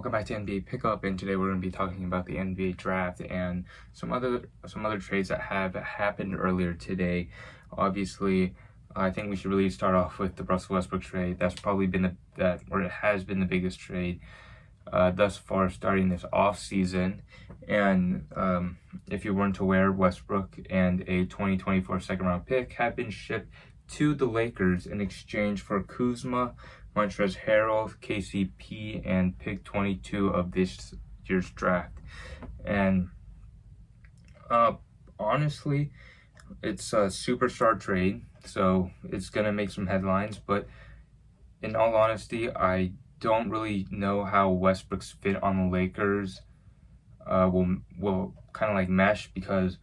Welcome back to NBA Pickup, and today we're going to be talking about the NBA draft and some other trades that have happened earlier today. Obviously, I think we should really start off with the Russell Westbrook trade. That's probably been it has been the biggest trade thus far starting this off season. And if you weren't aware, Westbrook and a 2024 second round pick have been shipped to the Lakers in exchange for Kuzma, Montrezl Harrell, KCP, and pick 22 of this year's draft. And honestly, it's a superstar trade, so it's gonna make some headlines. But in all honesty, I don't really know how Westbrook's fit on the Lakers will kind of like mesh, because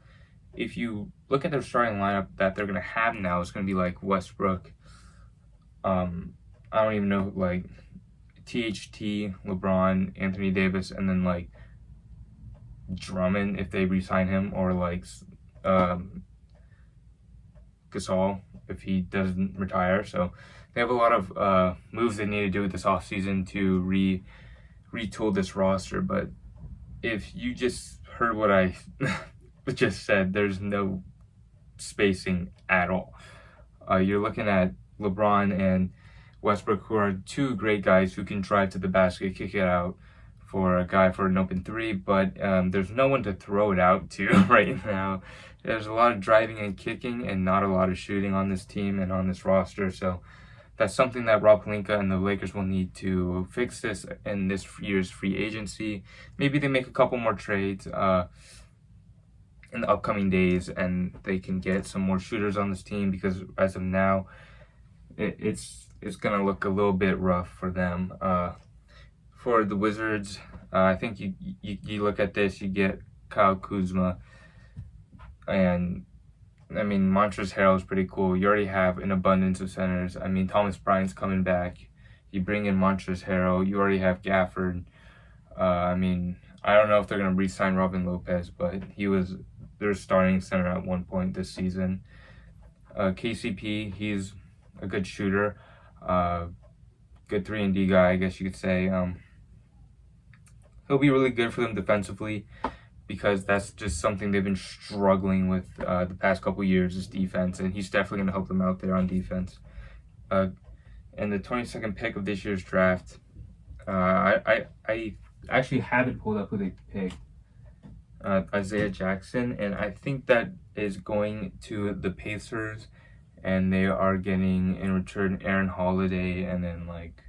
if you look at their starting lineup that they're gonna have now, it's gonna be like Westbrook. I don't even know, like THT, LeBron, Anthony Davis, and then like Drummond if they re-sign him, or like Gasol if he doesn't retire. So they have a lot of moves they need to do this offseason to retool this roster. But if you just heard what I just said, there's no spacing at all. You're looking at LeBron and Westbrook, who are two great guys who can drive to the basket, kick it out for a guy for an open three, but there's no one to throw it out to right now. There's a lot of driving and kicking and not a lot of shooting on this team and on this roster. So that's something that Rob Pelinka and the Lakers will need to fix this in this year's free agency. Maybe they make a couple more trades in the upcoming days and they can get some more shooters on this team, because as of now, it's going to look a little bit rough for them. For the Wizards, I think you look at this, you get Kyle Kuzma, and I mean, Montrezl Harrell is pretty cool. You already have an abundance of centers. I mean, Thomas Bryant's coming back. You bring in Montrezl Harrell. You already have Gafford. I mean, I don't know if they're going to re-sign Robin Lopez, but he was their starting center at one point this season. KCP, he's a good shooter. Good 3-and-D guy, I guess you could say. He'll be really good for them defensively, because that's just something they've been struggling with the past couple years, is defense, and he's definitely going to help them out there on defense. And the 22nd pick of this year's draft, I actually haven't pulled up who they picked. Isaiah Jackson, and I think that is going to the Pacers, and they are getting in return Aaron Holiday and then like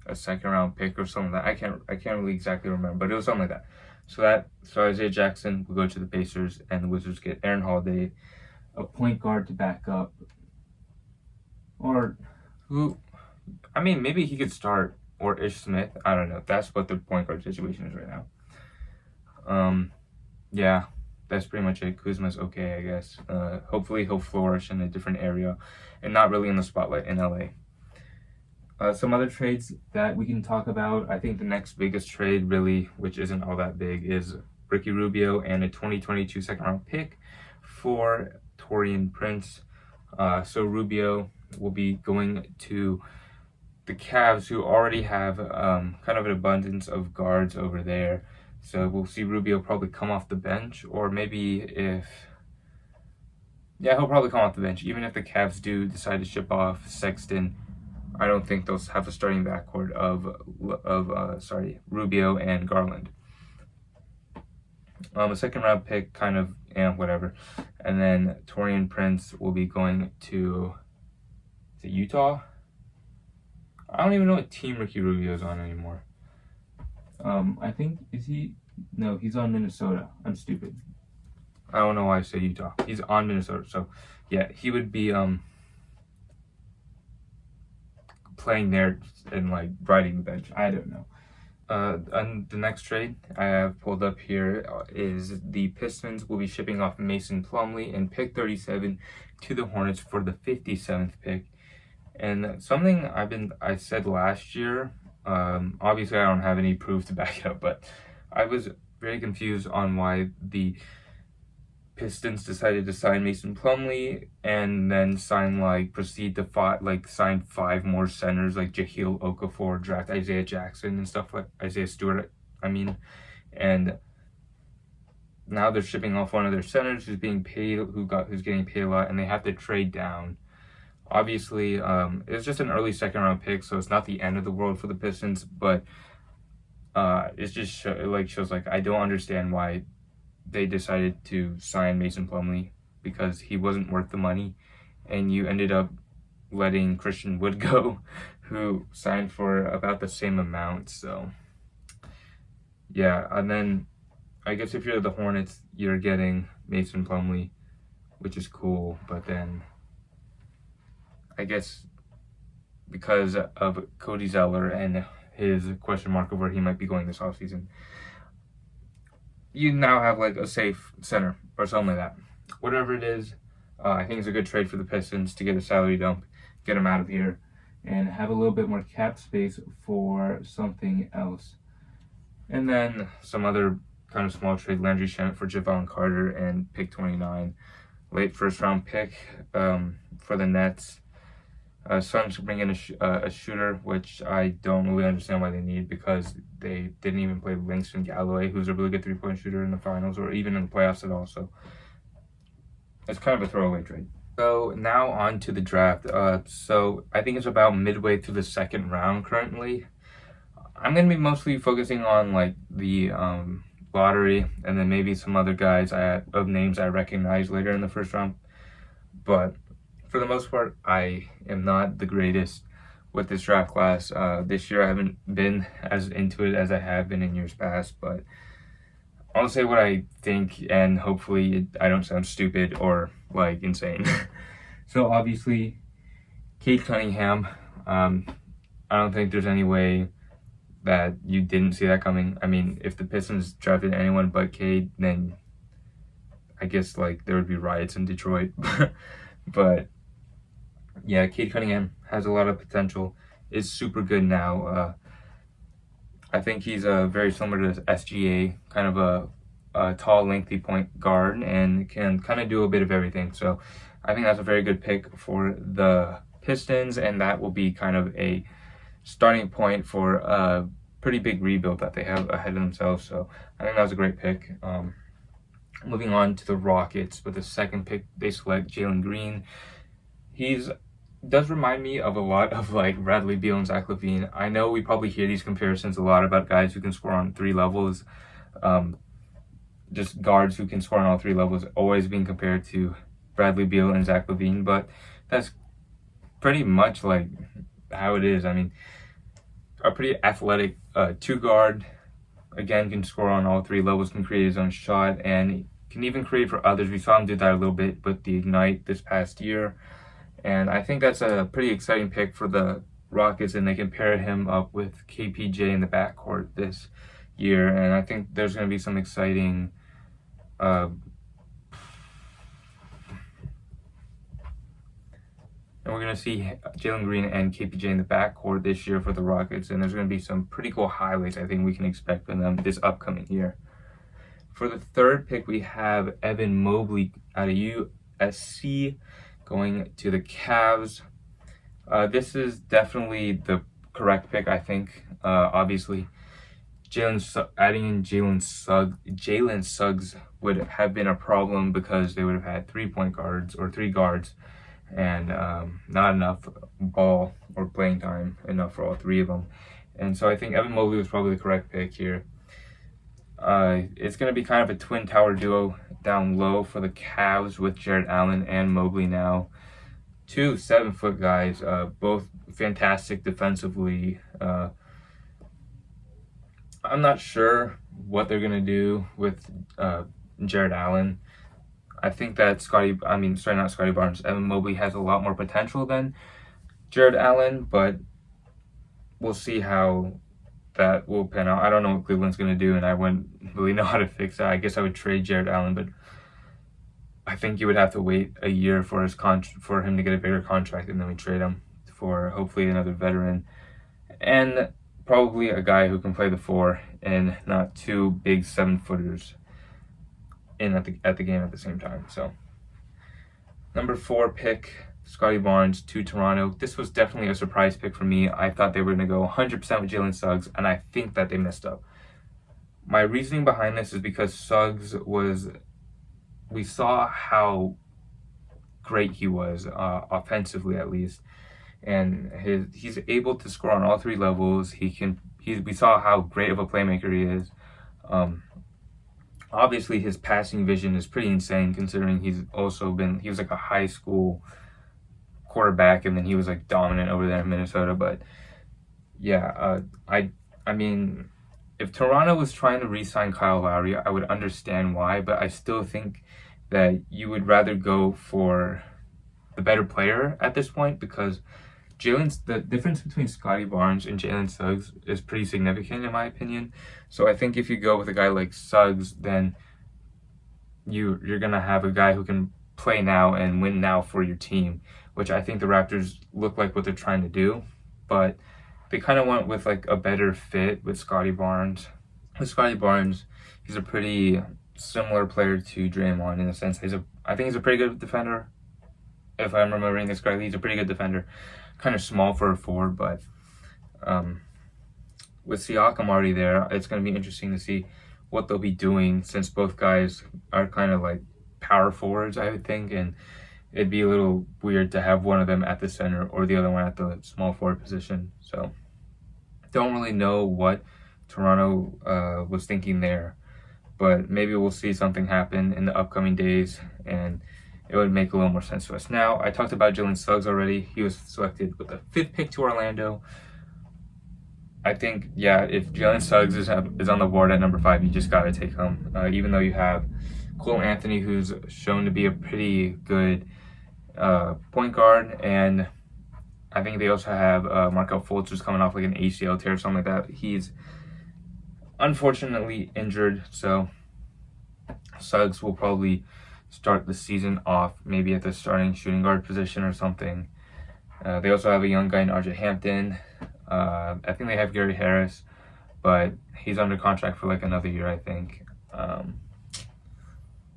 a second round pick or something like that. I can't really exactly remember, but it was something like that. So Isaiah Jackson will go to the Pacers, and the Wizards get Aaron Holiday, a point guard to back up, or who? I mean, maybe he could start, or Ish Smith. I don't know. That's what the point guard situation is right now. Yeah, that's pretty much it. Kuzma's okay, I guess. Hopefully he'll flourish in a different area and not really in the spotlight in LA. Some other trades that we can talk about. I think the next biggest trade, really, which isn't all that big, is Ricky Rubio and a 2022 second round pick for Taurean Prince. So Rubio will be going to the Cavs, who already have kind of an abundance of guards over there. So we'll see Rubio probably come off the bench, or maybe he'll probably come off the bench. Even if the Cavs do decide to ship off Sexton, I don't think they'll have a starting backcourt of Rubio and Garland. A second round pick, kind of, whatever. And then Taurean Prince will be going to Utah. I don't even know what team Ricky Rubio is on anymore. I think, no, he's on Minnesota. I'm stupid. I don't know why I say Utah. He's on Minnesota. So yeah, he would be playing there and like riding the bench. I don't know. And the next trade I have pulled up here is the Pistons will be shipping off Mason Plumlee and pick 37 to the Hornets for the 57th pick. And something I said last year, obviously I don't have any proof to back it up, but I was very confused on why the Pistons decided to sign Mason Plumlee and then sign sign 5 more centers like Jahlil Okafor, draft Isaiah Jackson and stuff, like Isaiah Stewart, and now they're shipping off one of their centers who's getting paid a lot, and they have to trade down. Obviously, it's just an early second round pick, so it's not the end of the world for the Pistons, but it's just shows I don't understand why they decided to sign Mason Plumlee, because he wasn't worth the money, and you ended up letting Christian Wood go, who signed for about the same amount. So yeah, and then I guess if you're the Hornets, you're getting Mason Plumlee, which is cool, but then I guess because of Cody Zeller and his question mark of where he might be going this offseason, you now have a safe center or something like that. Whatever it is, I think it's a good trade for the Pistons to get a salary dump, get him out of here, and have a little bit more cap space for something else. And then some other kind of small trade, Landry Shamet for Javon Carter and pick 29, late first round pick for the Nets. Suns bring in a shooter, which I don't really understand why they need, because they didn't even play Langston Galloway, who's a really good three-point shooter in the finals or even in the playoffs at all. So it's kind of a throwaway trade. So now on to the draft. So I think it's about midway through the second round currently. I'm going to be mostly focusing on the lottery, and then maybe some other guys of names I recognize later in the first round. But for the most part, I am not the greatest with this draft class. This year I haven't been as into it as I have been in years past, but I'll say what I think, and hopefully I don't sound stupid or insane. So obviously, Cade Cunningham, I don't think there's any way that you didn't see that coming. I mean, if the Pistons drafted anyone but Cade, then I guess there would be riots in Detroit. But yeah, Cade Cunningham has a lot of potential, is super good now. I think he's very similar to SGA, kind of a tall, lengthy point guard, and can kind of do a bit of everything. So I think that's a very good pick for the Pistons, and that will be kind of a starting point for a pretty big rebuild that they have ahead of themselves. So I think that was a great pick. Moving on to the Rockets, with the second pick, they select Jalen Green. Does remind me of a lot of Bradley Beal and Zach LaVine. I know we probably hear these comparisons a lot about guys who can score on 3 levels. Just guards who can score on all 3 levels always being compared to Bradley Beal and Zach LaVine, but that's pretty much how it is. I mean, a pretty athletic 2-guard, again, can score on all 3 levels, can create his own shot, and can even create for others. We saw him do that a little bit with the Ignite this past year. And I think that's a pretty exciting pick for the Rockets, and they can pair him up with KPJ in the backcourt this year. And I think there's going to be some exciting and we're going to see Jalen Green and KPJ in the backcourt this year for the Rockets, and there's going to be some pretty cool highlights I think we can expect from them this upcoming year. For the third pick, we have Evan Mobley out of USC, going to the Cavs. This is definitely the correct pick, I think. Obviously, adding in Jalen Suggs would have been a problem, because they would have had 3-point guards or 3 guards, and not enough ball or playing time enough for all 3 of them. And so I think Evan Mobley was probably the correct pick here. It's going to be kind of a twin tower duo down low for the Cavs, with Jared Allen and Mobley now. 2 7-foot guys, both fantastic defensively. I'm not sure what they're going to do with Jared Allen. I think that Evan Mobley has a lot more potential than Jared Allen, but we'll see how that will pan out. I don't know what Cleveland's going to do, and I wouldn't really know how to fix that. I guess I would trade Jared Allen, but I think you would have to wait a year for him to get a bigger contract, and then we trade him for hopefully another veteran, and probably a guy who can play the 4 and not 2 big 7-footers. in at the game at the same time. So number 4 pick, Scottie Barnes to Toronto. This was definitely a surprise pick for me. I thought they were going to go 100% with Jalen Suggs, and I think that they messed up. My reasoning behind this is because Suggs we saw how great he was, offensively at least, and he's able to score on all 3 levels. We saw how great of a playmaker he is. Obviously his passing vision is pretty insane, considering he was like a high school quarterback, and then he was like dominant over there in Minnesota. But yeah, I mean, if Toronto was trying to re-sign Kyle Lowry, I would understand why, but I still think that you would rather go for the better player at this point, because the difference between Scottie Barnes and Jalen Suggs is pretty significant in my opinion. So I think if you go with a guy like Suggs, then you're gonna have a guy who can play now and win now for your team, which I think the Raptors look like what they're trying to do. But they kind of went with like a better fit with Scottie Barnes. With Scottie Barnes, he's a pretty similar player to Draymond in the sense I think he's a pretty good defender. If I'm remembering this correctly, he's a pretty good defender. Kind of small for a forward, but with Siakam already there, it's going to be interesting to see what they'll be doing, since both guys are kind of like power forwards, I would think, and it'd be a little weird to have one of them at the center or the other one at the small forward position. So don't really know what Toronto was thinking there, but maybe we'll see something happen in the upcoming days, and it would make a little more sense to us. Now, I talked about Jalen Suggs already. He was selected with the 5th pick to Orlando. I think, yeah, if Jalen Suggs is on the board at number 5, you just got to take him. Even though you have Cole Anthony, who's shown to be a pretty good point guard, and I think they also have Markelle Fultz, who's coming off like an ACL tear or something like that. He's unfortunately injured, so Suggs will probably start the season off maybe at the starting shooting guard position or something. They also have a young guy in RJ Hampton. I think they have Gary Harris, but he's under contract for like another year, I think.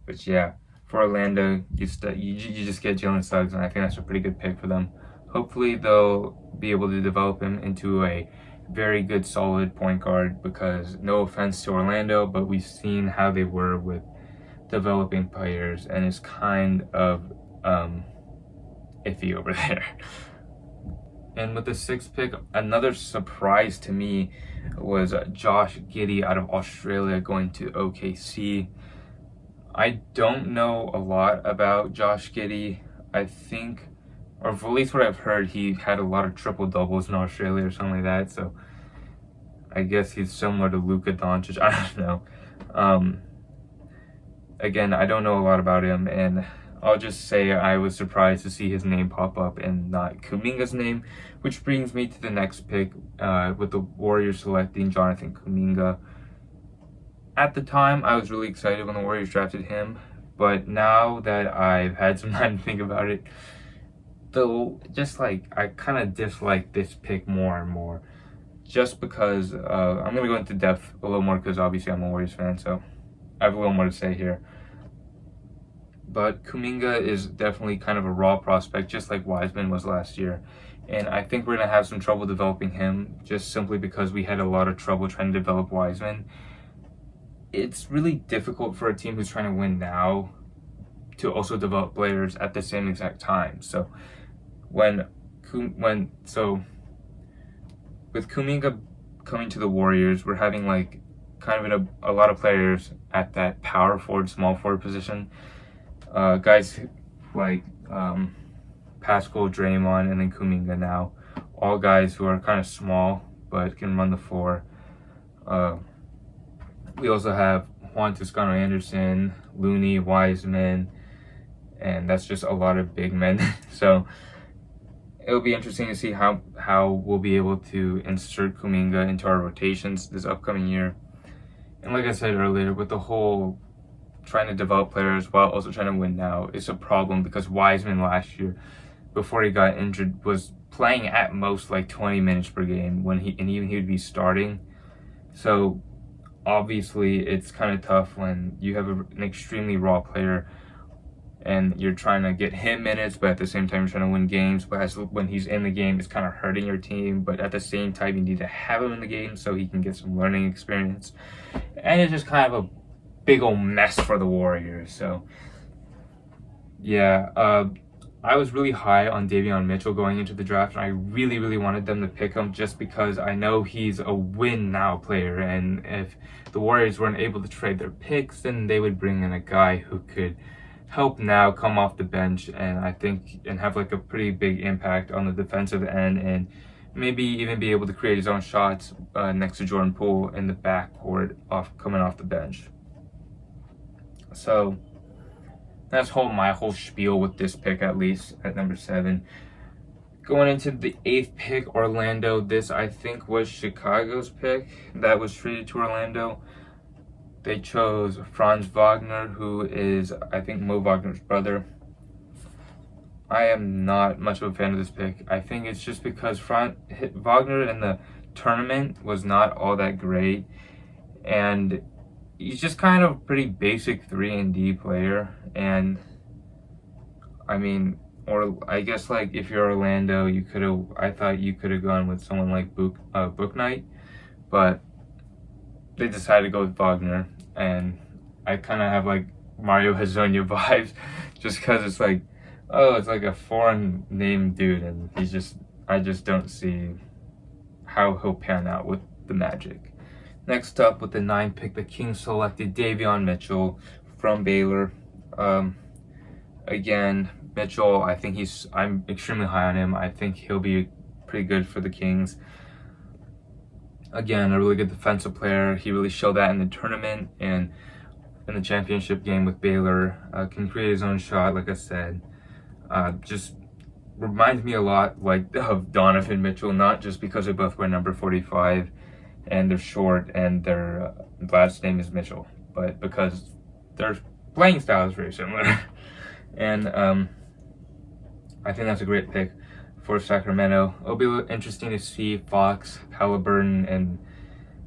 But yeah, for Orlando, you just get Jalen Suggs, and I think that's a pretty good pick for them. Hopefully they'll be able to develop him into a very good, solid point guard, because no offense to Orlando, but we've seen how they were with developing players, and it's kind of iffy over there. And with the 6th pick, another surprise to me was Josh Giddey out of Australia going to OKC. I don't know a lot about Josh Giddey. I think, or at least what I've heard, he had a lot of triple doubles in Australia or something like that. So I guess he's similar to Luka Doncic. I don't know. Again, I don't know a lot about him, and I'll just say I was surprised to see his name pop up and not Kuminga's name, which brings me to the next pick, with the Warriors selecting Jonathan Kuminga. At the time, I was really excited when the Warriors drafted him, but now that I've had some time to think about it, though, just like I kind of dislike this pick more and more, just because I'm going to go into depth a little more, because obviously I'm a Warriors fan, so I have a little more to say here. But Kuminga is definitely kind of a raw prospect, just like Wiseman was last year. And I think we're going to have some trouble developing him, just simply because we had a lot of trouble trying to develop Wiseman. It's really difficult for a team who's trying to win now to also develop players at the same exact time. So with Kuminga coming to the Warriors, we're having like kind of a lot of players at that power forward, small forward position. Guys like Pascal, Draymond, and then Kuminga now. All guys who are kind of small but can run the floor. We also have Juan Toscano-Anderson, Looney, Wiseman, and that's just a lot of big men. So it'll be interesting to see how we'll be able to insert Kuminga into our rotations this upcoming year. And like I said earlier, with the whole trying to develop players while also trying to win now, it's a problem, because Wiseman last year, before he got injured, was playing at most like 20 minutes per game, even he would be starting. So obviously it's kind of tough when you have an extremely raw player and you're trying to get him minutes, but at the same time you're trying to win games. But when he's in the game, it's kind of hurting your team. But at the same time, you need to have him in the game so he can get some learning experience. And it's just kind of a big old mess for the Warriors. So, yeah, I was really high on Davion Mitchell going into the draft. And I really, really wanted them to pick him just because I know he's a win-now player. And if the Warriors weren't able to trade their picks, then they would bring in a guy who could help now come off the bench and have like a pretty big impact on the defensive end and maybe even be able to create his own shots next to Jordan Poole in the backcourt coming off the bench. So that's my whole spiel with this pick, at least at number 7. Going into the 8th pick, Orlando. This I think was Chicago's pick that was traded to Orlando. They chose Franz Wagner, who is, I think, Mo Wagner's brother. I am not much of a fan of this pick. I think it's just because Wagner in the tournament was not all that great. And he's just kind of a pretty basic 3-and-D player. And, I mean, or I guess, like, if you're Orlando, I thought you could have gone with someone like Book Knight. But they decided to go with Wagner, and I kind of have like Mario Hezonja vibes, just because it's like, oh, it's like a foreign name dude, and I just don't see how he'll pan out with the Magic. Next up, with the 9th pick, the Kings selected Davion Mitchell from Baylor. Again, Mitchell, I'm extremely high on him. I think he'll be pretty good for the Kings. Again, a really good defensive player. He really showed that in the tournament and in the championship game with Baylor. Can create his own shot, like I said. Just reminds me a lot like of Donovan Mitchell, not just because they both wear number 45 and they're short and their last name is Mitchell, but because their playing style is very similar. And I think that's a great pick for Sacramento. It'll be interesting to see Fox, Halliburton, and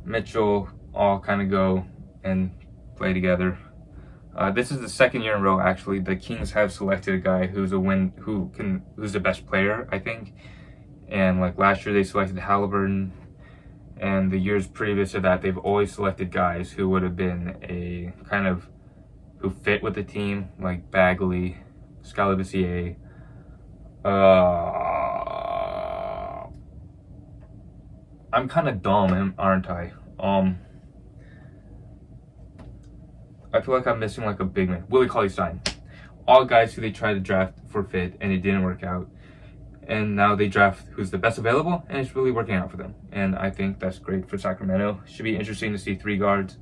Mitchell all kind of go and play together. This is the 2nd year in a row, actually. The Kings have selected a guy who's the best player, I think. And like last year, they selected Halliburton, and the years previous to that, they've always selected guys who would have been who fit with the team, like Bagley, Scalabrine. I'm kind of dumb, aren't I? I feel like I'm missing like a big man. Willie Cauley-Stein. All guys who they tried to draft for fit and it didn't work out. And now they draft who's the best available and it's really working out for them. And I think that's great for Sacramento. Should be interesting to see 3 guards.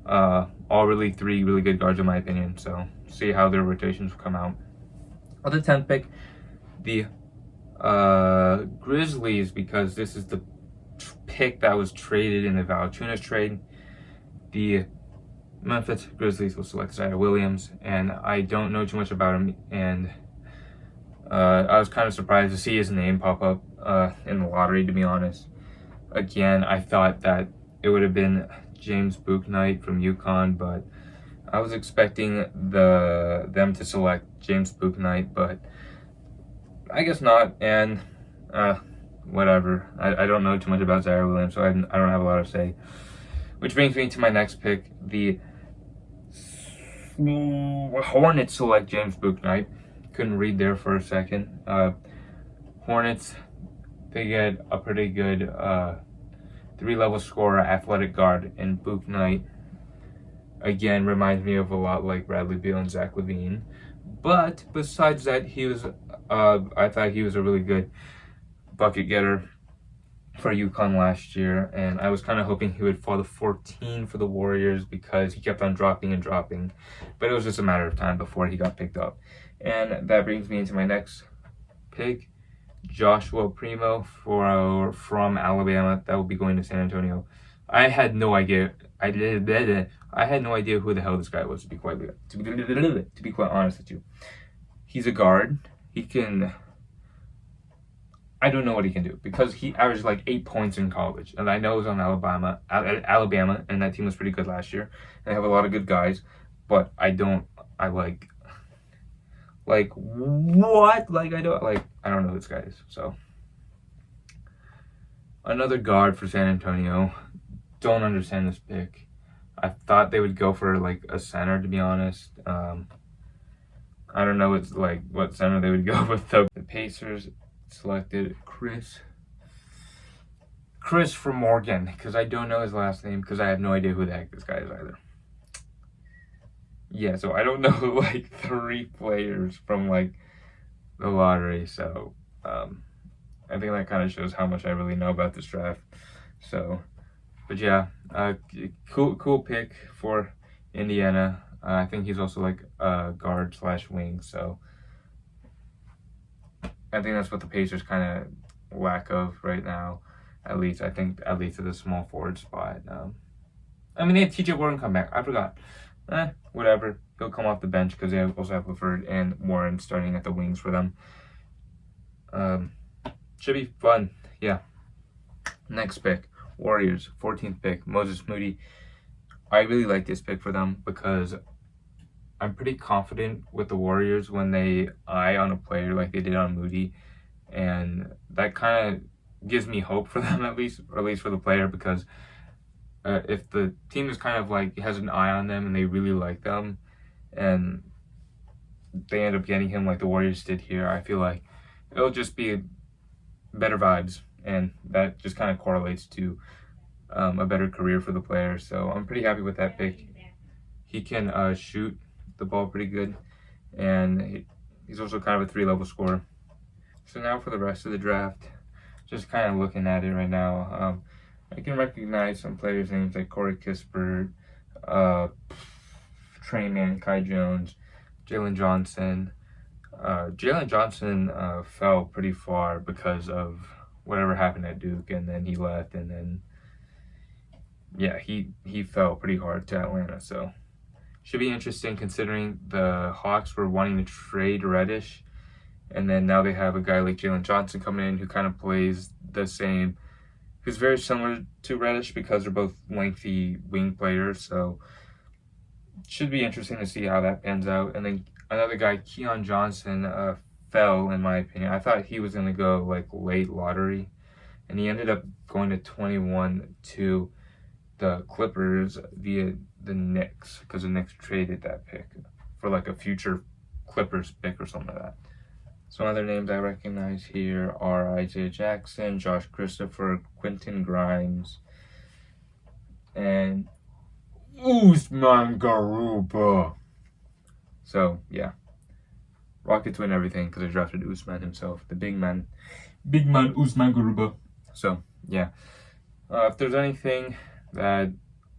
All really 3 really good guards in my opinion. So see how their rotations will come out. On the 10th pick, the Grizzlies, because this is the pick that was traded in the Valanciunas trade. The Memphis Grizzlies will select Zaire Williams, and I don't know too much about him, and I was kind of surprised to see his name pop up in the lottery, to be honest. Again, I thought that it would have been James Bouknight from UConn, but I was expecting them to select James Bouknight, but I guess not, and whatever. I don't know too much about Zaire Williams, so I don't have a lot to say. Which brings me to my next pick. The Hornets select James Bouknight. Couldn't read there for a second. Hornets, they get a pretty good 3-level scorer, athletic guard in Bouknight. Again, reminds me of a lot like Bradley Beal and Zach LaVine. But besides that, I thought he was a really good bucket getter for UConn last year, and I was kind of hoping he would fall to 14 for the Warriors because he kept on dropping and dropping, but it was just a matter of time before he got picked up. And that brings me into my next pick, Joshua Primo from Alabama. That will be going to San Antonio. I had no idea. I had no idea who the hell this guy was, to be quite honest with you. He's a guard. I don't know what he can do because he averaged like 8 points in college, and I know he was on Alabama, and that team was pretty good last year. And they have a lot of good guys, but I like what? Like I don't know who this guy is. So another guard for San Antonio. Don't understand this pick. I thought they would go for like a center, to be honest. I don't know what center they would go with though. The Pacers selected Chris from Morgan, because I don't know his last name, because I have no idea who the heck this guy is either. Yeah, so I don't know like 3 players from like the lottery, so I think that kind of shows how much I really know about this draft. So, but yeah, cool pick for Indiana. I think he's also like a guard / wing, so I think that's what the Pacers kind of lack of right now. At least at the small forward spot. I mean, they had TJ Warren come back. I forgot. Whatever. He'll come off the bench because they also have LeVert and Warren starting at the wings for them. Should be fun. Yeah. Next pick, Warriors, 14th pick, Moses Moody. I really like this pick for them because I'm pretty confident with the Warriors when they eye on a player like they did on Moody, and that kind of gives me hope for them at least for the player, because if the team is kind of like has an eye on them and they really like them and they end up getting him like the Warriors did here, I feel like it'll just be better vibes, and that just kind of correlates to a better career for the player. So I'm pretty happy with that pick. He can shoot the ball pretty good, and he's also kind of a 3-level scorer. So now for the rest of the draft, just kind of looking at it right now, I can recognize some players' names like Corey Kispert, Trey Mann, Kai Jones, Jalen Johnson. Jalen Johnson fell pretty far because of whatever happened at Duke, and then he left, and then yeah, he fell pretty hard to Atlanta. So should be interesting considering the Hawks were wanting to trade Reddish, and then now they have a guy like Jalen Johnson coming in who kind of plays the same, who's very similar to Reddish because they're both lengthy wing players. So should be interesting to see how that pans out. And then another guy, Keon Johnson, fell in my opinion. I thought he was going to go like late lottery, and he ended up going to 21 to the Clippers via the Knicks, because the Knicks traded that pick for like a future Clippers pick or something like that. Some other names I recognize here are Isaiah Jackson, Josh Christopher, Quentin Grimes, and Usman Garuba. So yeah, Rockets win everything because they drafted Usman himself, the big man Usman Garuba. So yeah, if there's anything that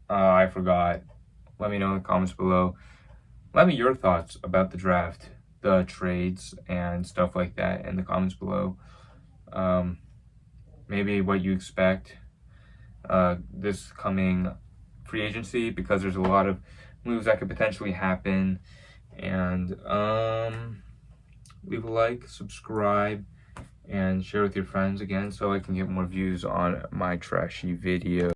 I forgot, let me know in the comments below. Let me your thoughts about the draft, the trades, and stuff like that in the comments below. Maybe what you expect this coming free agency, because there's a lot of moves that could potentially happen. And leave a like, subscribe, and share with your friends again so I can get more views on my trashy video.